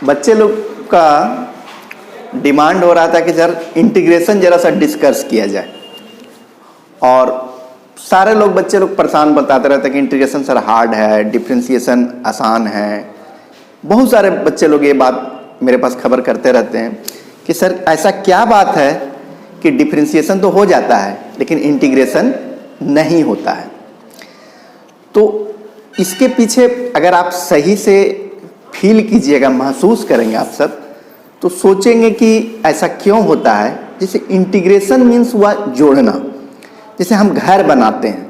बच्चे लोग का डिमांड हो रहा था कि सर इंटीग्रेशन जरा सा डिस्कस किया जाए, और सारे लोग बच्चे लोग परेशान बताते रहते हैं कि इंटीग्रेशन सर हार्ड है, डिफरेंशिएशन आसान है। बहुत सारे बच्चे लोग ये बात मेरे पास खबर करते रहते हैं कि सर ऐसा क्या बात है कि डिफरेंशिएशन तो हो जाता है लेकिन इंटीग्रेशन नहीं होता है। तो इसके पीछे अगर आप सही से फील कीजिएगा, महसूस करेंगे आप सब, तो सोचेंगे कि ऐसा क्यों होता है। जैसे इंटीग्रेशन मीन्स हुआ जोड़ना। जैसे हम घर बनाते हैं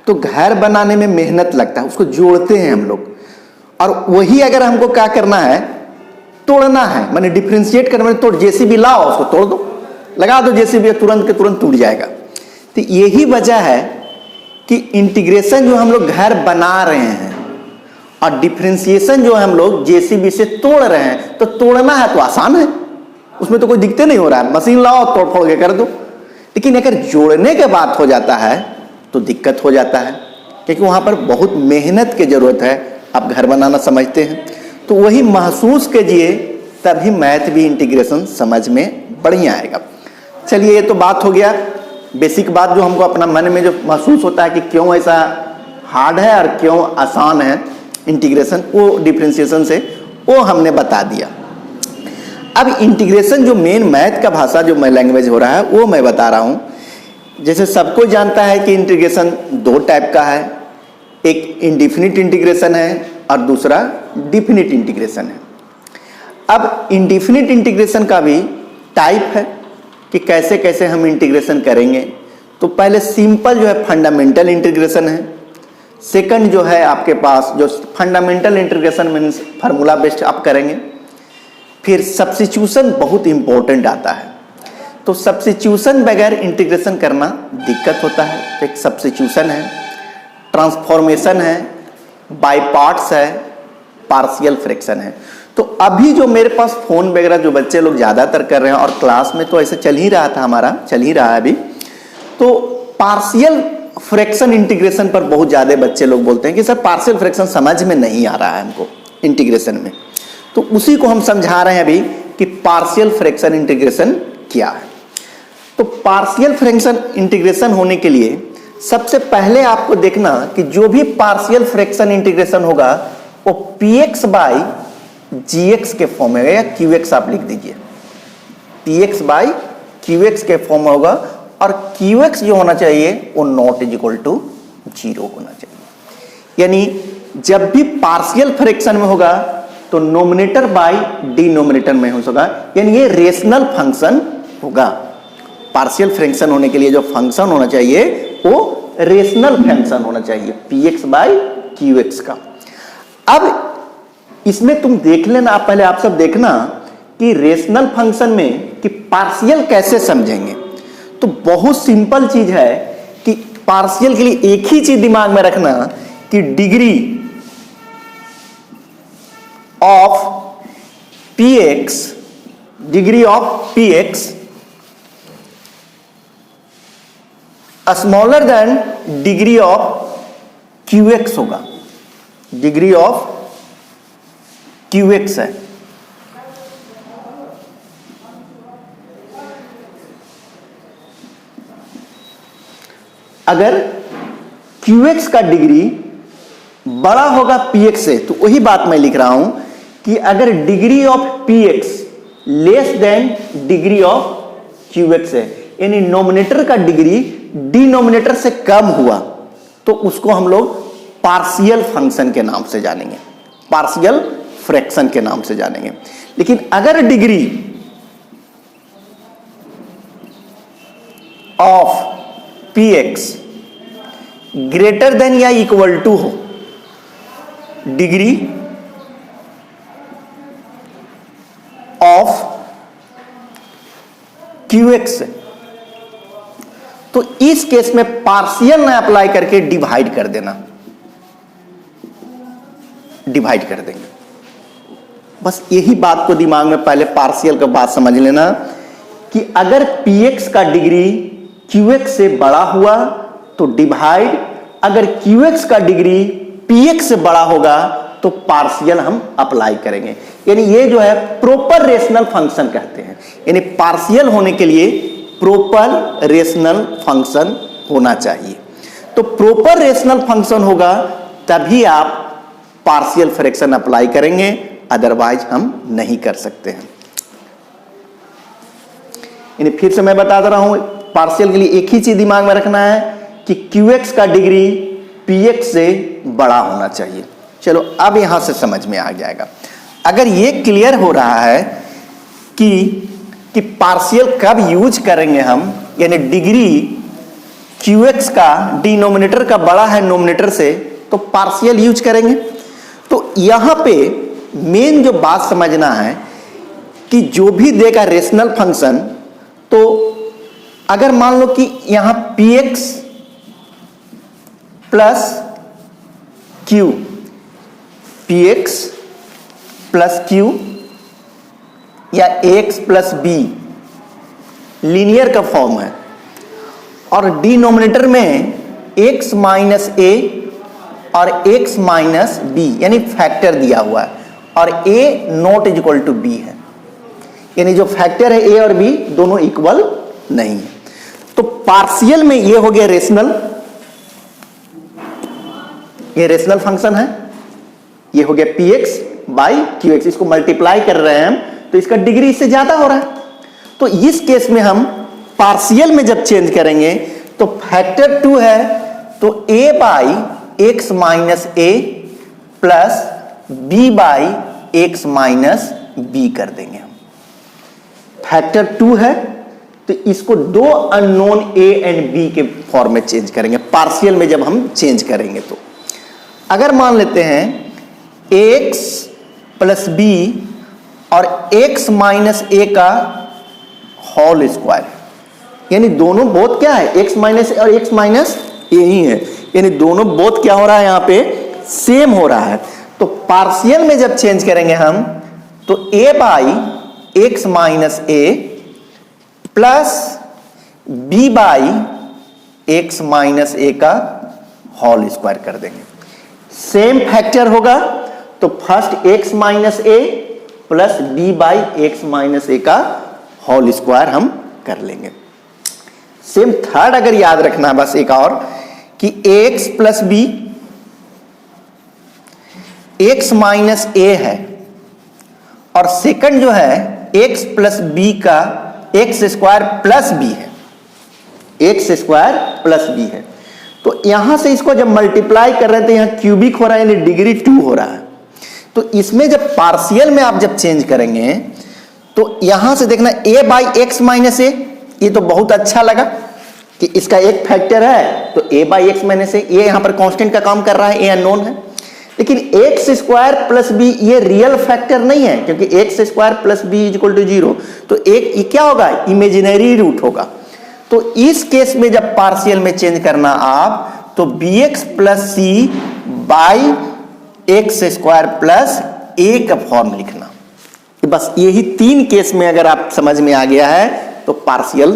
तो घर बनाने में मेहनत लगता है, उसको जोड़ते हैं हम लोग, और वही अगर हमको क्या करना है, तोड़ना है, माने डिफरेंशिएट करना है, तोड़ जेसीबी लाओ उसको तोड़ दो, लगा दो जेसीबी, तुरंत के तुरंत टूट जाएगा। तो यही वजह है कि इंटीग्रेशन जो हम लोग घर बना रहे हैं और डिफरेंशिएशन जो हम लोग जेसीबी से तोड़ रहे हैं, तो तोड़ना है तो आसान है, उसमें तो कोई दिक्कत नहीं हो रहा है, मशीन लाओ तोड़ फोड़ के कर दो। लेकिन अगर जोड़ने के बात हो जाता है तो दिक्कत हो जाता है, क्योंकि वहां पर बहुत मेहनत की जरूरत है। आप घर बनाना समझते हैं तो वही महसूस कीजिए, तभी मैथ भी इंटीग्रेशन समझ में बढ़िया आएगा। चलिए, ये तो बात हो गया बेसिक बात, जो हमको अपना मन में जो महसूस होता है कि क्यों ऐसा हार्ड है और क्यों आसान है इंटीग्रेशन, वो डिफरेंशिएशन से वो हमने बता दिया। अब इंटीग्रेशन जो मेन मैथ का भाषा जो मैं लैंग्वेज हो रहा है वो मैं बता रहा हूँ। जैसे सबको जानता है कि इंटीग्रेशन दो टाइप का है, एक इंडिफिनिट इंटीग्रेशन है और दूसरा डिफिनिट इंटीग्रेशन है। अब इंडिफिनिट इंटीग्रेशन का भी टाइप है कि कैसे कैसे हम इंटीग्रेशन करेंगे। तो पहले सिंपल जो है फंडामेंटल इंटीग्रेशन है। सेकंड जो है आपके पास जो fundamental integration means formula based आप करेंगे। फिर सब्स्टिट्यूशन बहुत इंपॉर्टेंट आता है, तो सब्स्टिट्यूशन बगैर इंटीग्रेशन करना दिक्कत होता है। तो एक सब्स्टिट्यूशन है, ट्रांसफॉर्मेशन है, बाय पार्ट्स है, पार्शियल फ्रैक्शन है। तो अभी जो मेरे पास फोन वगैरह जो बच्चे लोग ज़्यादातर कर रहे हैं, और क्लास में तो ऐसे चल ही रहा था, हमारा चल ही रहा है अभी, तो पार्शियल फ्रैक्शन इंटीग्रेशन पर बहुत ज़्यादा बच्चे लोग बोलते हैं कि सर पार्शियल फ्रैक्शन समझ में नहीं आ रहा है हमको इंटीग्रेशन में। तो उसी को हम समझा रहे हैं अभी कि पार्शियल फ्रैक्शन इंटीग्रेशन क्या है। तो पार्शियल फ्रैक्शन इंटीग्रेशन होने के लिए सबसे पहले आपको देखना कि जो भी पार्शियल फ्रैक्शन इंटीग्रेशन होगा वो px बाई gx के फॉर्म में, या qx आप लिख दीजिए, px बाई qx के फॉर्म में होगा, और qx जो होना चाहिए वो नॉट इज इक्वल टू 0 होना चाहिए। यानी जब भी पार्शियल फ्रैक्शन में होगा तो नोमिनेटर बाई डिनोमिनेटर में होगा, यानी ये रेशनल फंक्शन होगा। पार्शियल फ्रैक्शन होने के लिए जो फंक्शन होना चाहिए वो रेशनल फंक्शन होना चाहिए, px बाई qx का। अब इसमें तुम देख लेना, आप पहले आप सब देखना कि रेशनल फंक्शन में कि पार्शियल कैसे समझेंगे। तो बहुत सिंपल चीज है कि पार्शियल के लिए एक ही चीज दिमाग में रखना कि degree of px, degree of px smaller than degree of qx होगा। डिग्री ऑफ qx है। अगर qx का डिग्री बड़ा होगा px से, तो वही बात मैं लिख रहा हूं कि अगर degree of px less than degree of qx है, यानी नोमिनेटर का डिग्री डिनोमिनेटर से कम हुआ, तो उसको हम लोग पार्शियल फंक्शन के नाम से जानेंगे, पार्शियल फ्रैक्शन के नाम से जानेंगे। लेकिन अगर degree of px greater than या इक्वल टू हो, डिग्री ऑफ qx, तो इस केस में पार्शियल ना अप्लाई करके डिवाइड कर देना, डिवाइड कर देंगे। बस यही बात को दिमाग में पहले पार्शियल का बात समझ लेना कि अगर px का डिग्री qx से बड़ा हुआ तो डिवाइड, अगर qx का डिग्री px से बड़ा होगा तो पार्शियल हम अप्लाई करेंगे। यानी ये जो है प्रॉपर रेशनल फंक्शन कहते हैं, यानी पार्शियल होने के लिए प्रॉपर रेशनल फंक्शन होना चाहिए। तो प्रॉपर रेशनल फंक्शन होगा तभी आप पार्शियल फ्रैक्शन अप्लाई करेंगे, अदरवाइज हम नहीं कर सकते हैं। यानी फिर से मैं बता रहा हूं, पार्शियल के लिए एक ही चीज दिमाग में रखना है कि QX का डिग्री PX से बड़ा होना चाहिए। चलो अब यहां से समझ में आ जाएगा। अगर ये क्लियर हो रहा है कि पार्शियल कब यूज करेंगे हम, यानी डिग्री QX का डिनोमिनेटर का बड़ा है नोमिनेटर से, तो पार्शियल यूज करेंगे। तो यहां पे मेन जो बात समझना है कि जो भी देगा रेशनल फंक्शन, तो अगर मान लो कि यहां PX plus Q, PX plus Q या AX प्लस B लीनियर का फॉर्म है, और डिनोमिनेटर में x माइनस a और x माइनस b यानी फैक्टर दिया हुआ है, और a not is equal to b है, यानी जो फैक्टर है a और b दोनों इक्वल नहीं है। तो पार्शियल में ये हो गया रेशनल, ये रेशनल फंक्शन है, ये हो गया px बाई qx, इसको मल्टीप्लाई कर रहे हैं हम, तो इसका डिग्री इससे ज्यादा हो रहा है। तो इस केस में हम पार्शियल में जब चेंज करेंगे तो फैक्टर 2 है, तो a by x minus a plus b by x minus b कर देंगे हम। फैक्टर 2 है तो इसको दो अननोन a एंड b के फॉर्म में चेंज करेंगे पार्शियल में जब हम चेंज करेंगे। तो अगर मान लेते हैं x प्लस बी और x माइनस ए का होल स्क्वायर, यानी दोनों बोथ क्या है, x माइनस ए और x माइनस ए ही है, यानी दोनों बोथ क्या हो रहा है, यहां पे सेम हो रहा है। तो पार्शियल में जब चेंज करेंगे हम तो a by x minus a plus b by x minus a का होल स्क्वायर कर देंगे। सेम फैक्टर होगा तो first x minus a plus b by x minus a का होल स्क्वायर हम कर लेंगे। सेम थर्ड अगर याद रखना है बस एक और कि x plus b x minus a है, और सेकंड जो है x प्लस बी का एक्स स्क्वायर प्लस बी है, एक्स स्क्वायर प्लस बी है। तो यहां से इसको जब मल्टीप्लाई कर रहे हैं तो यहां क्यूबिक हो रहा है, यानी डिग्री 2 हो रहा है। तो इसमें जब पार्शियल में आप जब चेंज करेंगे तो यहां से देखना a बाई एक्स माइनस ए, ये तो बहुत अच्छा लगा कि इसका एक फैक्टर है तो a बाई एक्स माइनस ए, ये यहां पर कांस्टेंट का काम कर रहा है, a अननोन है। लेकिन एक्स स्क्वायर प्लस बी ये रियल फैक्टर नहीं है, क्योंकि x square plus b is equal to 0, तो एक ये क्या होगा, इमेजिनरी रूट होगा। तो इस केस में जब पार्शियल में चेंज करना आप तो bx plus c by x square plus a का फॉर्म लिखना। बस यही 3 केस में अगर आप समझ में आ गया है तो पार्शियल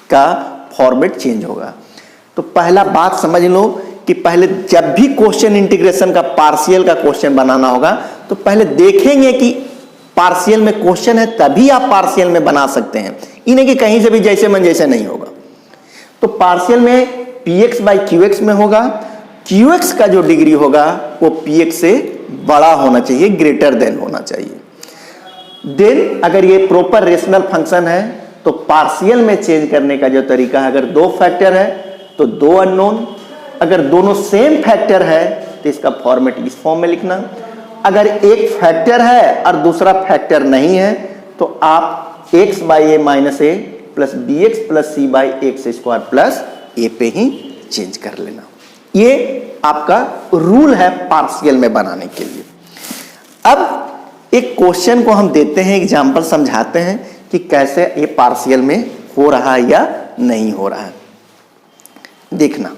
का फॉर्मेट चेंज होगा। तो पहला बात समझ लो कि पहले जब भी क्वेश्चन इंटीग्रेशन का पार्शियल का क्वेश्चन बनाना होगा तो पहले देखेंगे कि पार्शियल में क्वेश्चन है तभी आप पार्शियल में बना सकते हैं, इन्हें कि कहीं से भी जैसे मन जैसे नहीं होगा। तो पार्शियल में px बाई qx में होगा, qx का जो डिग्री होगा वो px से बड़ा होना चाहिए, ग्रेटर देन होना चाहिए। देन अगर ये प्रॉपर रेशनल फंक्शन है तो पार्शियल में चेंज करने का जो तरीका है, अगर 2 फैक्टर है तो 2 अननोन, अगर दोनों सेम फैक्टर है तो इसका फॉर्मेट इस फॉर्म में लिखना। अगर एक फैक्टर है और दूसरा फैक्टर नहीं है तो आप x by a minus a plus b x plus c by x square plus a पे ही चेंज कर लेना। ये आपका रूल है पार्शियल में बनाने के लिए। अब एक क्वेश्चन को हम देते हैं, एग्जांपल समझाते हैं कि कैसे ये पार्शियल में हो रहा है या नहीं हो रहा है। देखना,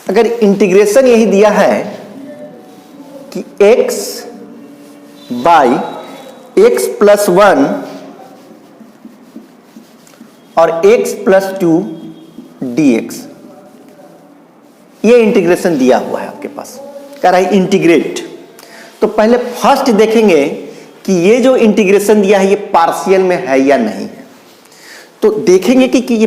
अगर इंटीग्रेशन यही दिया है कि x बाई x प्लस 1 और x प्लस 2 dx, ये इंटीग्रेशन दिया हुआ है आपके पास, कह रहा है इंटीग्रेट। तो पहले फर्स्ट देखेंगे कि ये जो इंटीग्रेशन दिया है ये पार्शियल में है या नहीं है। तो देखेंगे कि ये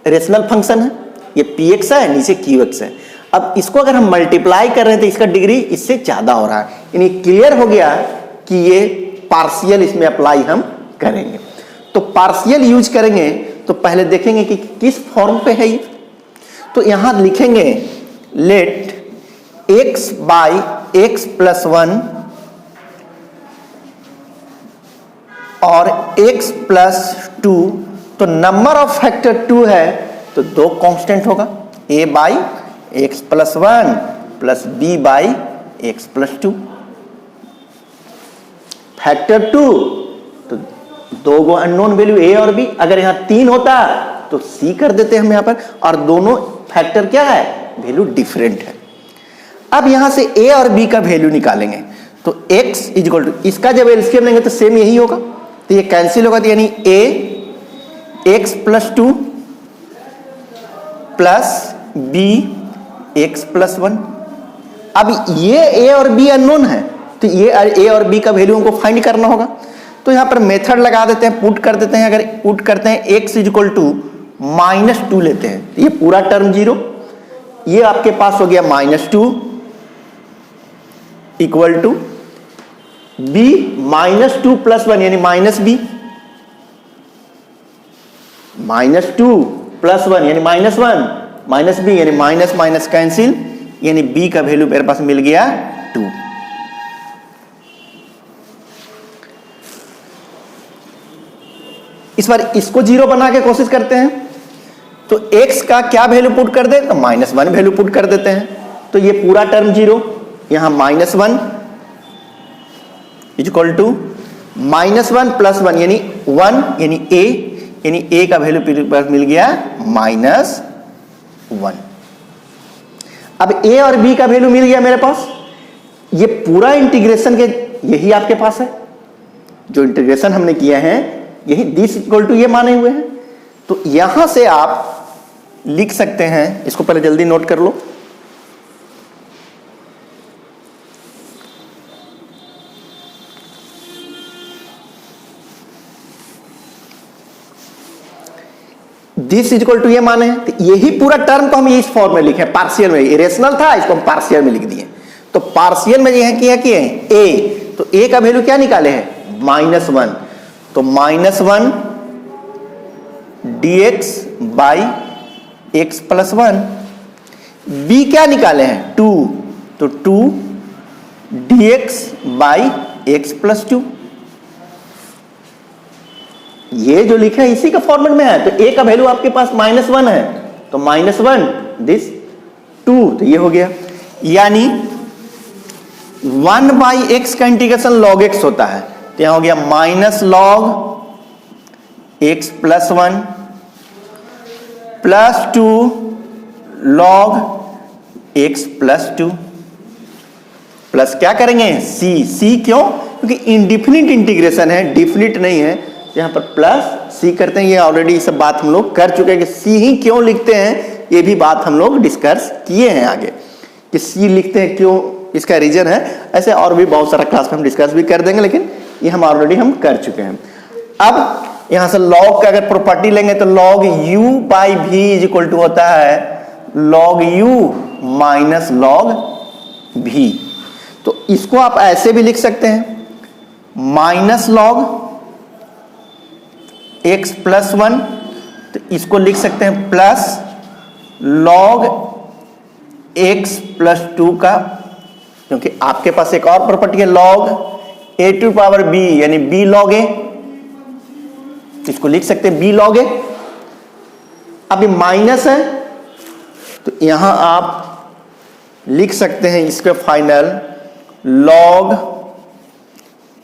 रेशनल फंक्शन है, ये px है, नीचे qx है। अब इसको अगर हम मल्टीप्लाई कर रहे हैं तो इसका डिग्री इससे ज्यादा हो रहा है, यानी क्लियर हो गया कि ये पार्शियल इसमें अप्लाई हम करेंगे। तो पार्शियल यूज करेंगे तो पहले देखेंगे कि किस फॉर्म पे है ये। तो यहां लिखेंगे let x by x plus 1 और x प्लस 2, तो नंबर ऑफ फैक्टर 2 है तो 2 कांस्टेंट होगा, a by x plus 1 plus b by x plus 2। Factor 2 तो 2 गो अननोन वैल्यू a और b, अगर यहां 3 होता तो c कर देते हम यहां पर, और दोनों फैक्टर क्या है, वैल्यू डिफरेंट है। अब यहां से a और b का वैल्यू निकालेंगे तो x इक्वल टू, इसका जब एलसीएम लेंगे तो सेम यही होगा, तो ये कैंसिल होगा, तो यानी a x plus 2 plus b x plus 1। अब ये a और b अननोन है तो ये a और b का वैल्यू हमको फाइंड करना होगा। तो यहां पर मेथड लगा देते हैं, पुट कर देते हैं। अगर पुट करते हैं x इक्वल टू -2 लेते हैं तो ये पूरा टर्म 0, ये आपके पास हो गया -2 इक्वल टू b -2 प्लस 1 यानी -b, -2 प्लस 1 यानी -1, -b यानी माइनस माइनस कैंसिल, यानी b का वैल्यू मेरे पास मिल गया 2। इस बार इसको 0 बना के कोशिश करते हैं, तो x का क्या वैल्यू पुट कर दे, तो -1 वैल्यू पुट कर देते हैं, तो ये पूरा टर्म 0, यहां -1 इक्वल टू -1 प्लस 1 यानी 1 यानी a, यानी a का वैल्यू मिल गया -1। अब a और b का वैल्यू मिल गया मेरे पास, ये पूरा इंटीग्रेशन के यही आपके पास है, जो इंटीग्रेशन हमने किया है यही दिस इक्वल टू ये माने हुए हैं। तो यहां से आप लिख सकते हैं, इसको पहले जल्दी नोट कर लो, दिस इक्वल टू ये माने हैं, तो यही पूरा टर्म को हम इस फॉर्म में लिखे, पार्शियल में, इरेशनल था इसको हम पार्शियल में लिख दिए। तो पार्शियल में यह किया कि a, तो a का वैल्यू क्या निकाले हैं, -1, तो -1 dx by x plus 1। b क्या निकाले हैं, 2, तो 2 dx बाई x प्लस 2। ये जो लिखा है इसी का फॉर्मेट में है, तो a का वैल्यू आपके पास -1 है, तो -1 दिस 2, तो ये हो गया, यानी 1 बाई एक्स का इंटीग्रेशन log x होता है, तो यहां हो गया -log x plus 1 plus 2 log x plus 2 plus क्या करेंगे c क्यों, क्योंकि इंडिफिनिट इंटीग्रेशन है, डिफिनिट नहीं है, यहां पर प्लस c करते हैं। ये ऑलरेडी सब बात हम लोग कर चुके हैं कि c ही क्यों लिखते हैं, ये भी बात हम लोग डिस्कस किए हैं आगे कि c लिखते हैं क्यों, इसका रीजन है। ऐसे और भी बहुत सारा क्लास में हम डिस्कस भी कर देंगे, लेकिन ये हम ऑलरेडी हम कर चुके हैं। अब यहां से log का अगर प्रॉपर्टी लेंगे तो log u by v is equal to होता है log u minus log v। तो इसको आप ऐसे भी लिख सकते हैं, -log x प्लस 1, तो इसको लिख सकते हैं प्लस log x प्लस 2 का, क्योंकि आपके पास एक और प्रॉपर्टी है log a to power b यानी b log a, इसको लिख सकते हैं b log a। अब ये माइनस है तो यहां आप लिख सकते हैं इसके final log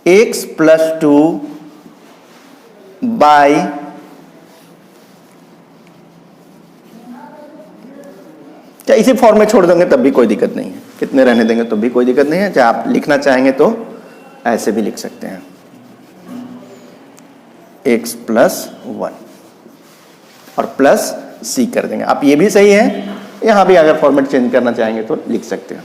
x plus 2 by क्या इसी फॉर्म में छोड़ देंगे तब भी कोई दिक्कत नहीं है। कितने रहने देंगे तो भी कोई दिक्कत नहीं है। चाहे आप लिखना चाहेंगे तो ऐसे भी लिख सकते हैं, x + 1 और प्लस c कर देंगे। आप ये भी सही है, यहाँ भी अगर फॉर्मेट चेंज करना चाहेंगे तो लिख सकते हैं।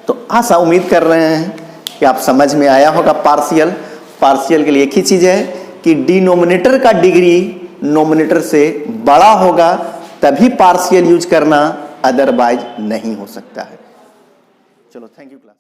तो आशा उम्मीद कर रहे हैं कि आप समझ में आया होगा। पार्शियल के लिए एक ही चीज है कि डिनोमिनेटर का डिग्री नोमिनेटर से बड़ा होगा तभी पार्शियल यूज करना, अदरवाइज नहीं हो सकता है। चलो, थैंक यू क्लास।